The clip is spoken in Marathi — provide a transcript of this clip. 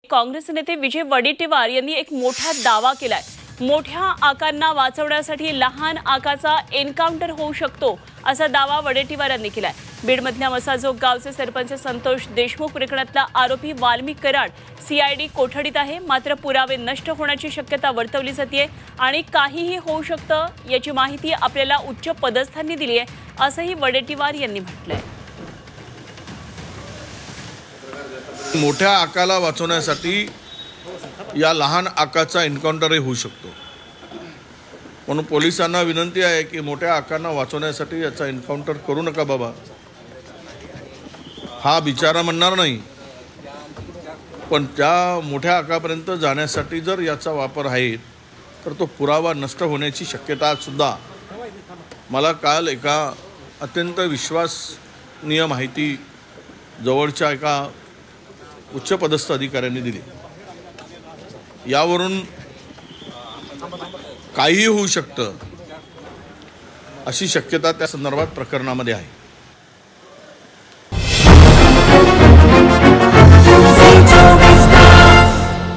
काँग्रेस नेते विजय वडेट्टीवार यांनी एक मोठा दावा केलाय। मोठ्या आकांना वाचवण्यासाठी लहान आकाचा एन्काउंटर होऊ शकतो असा दावा वडेट्टीवार यांनी केलाय। बीडमधल्या मसाजोग गावचे सरपंच संतोष देशमुख प्रकरणातला आरोपी वाल्मिक कराड सीआयडी कोठडीत आहे, मात्र पुरावे नष्ट होण्याची शक्यता वर्तवली जाते आणि काहीही होऊ शकतं याची माहिती आपल्याला उच्च पदस्थांनी दिली आहे असंही वडेट्टीवार यांनी म्हटलंय। मोठ्या आकाला वाचवण्यासाठी या लहान आकाचा एन्काउंटरही होऊ शकतो, म्हणून पोलिसांना विनंती आहे की मोठ्या आकांना वाचवण्यासाठी याचा एन्काउंटर करू नका बाबा। हा बिचारा म्हणणार नाही, पण त्या मोठ्या आकापर्यंत जाण्यासाठी जर याचा वापर आहे तर तो पुरावा नष्ट होण्याची शक्यता सुद्धा मला काल एका अत्यंत विश्वसनीय माहिती जवळच्या एका उच्च पदस्थ अधिकाऱ्यांनी दिली। यावरून काहीही होऊ शकतं अशी शक्यता त्या संदर्भात प्रकरणामध्ये आहे।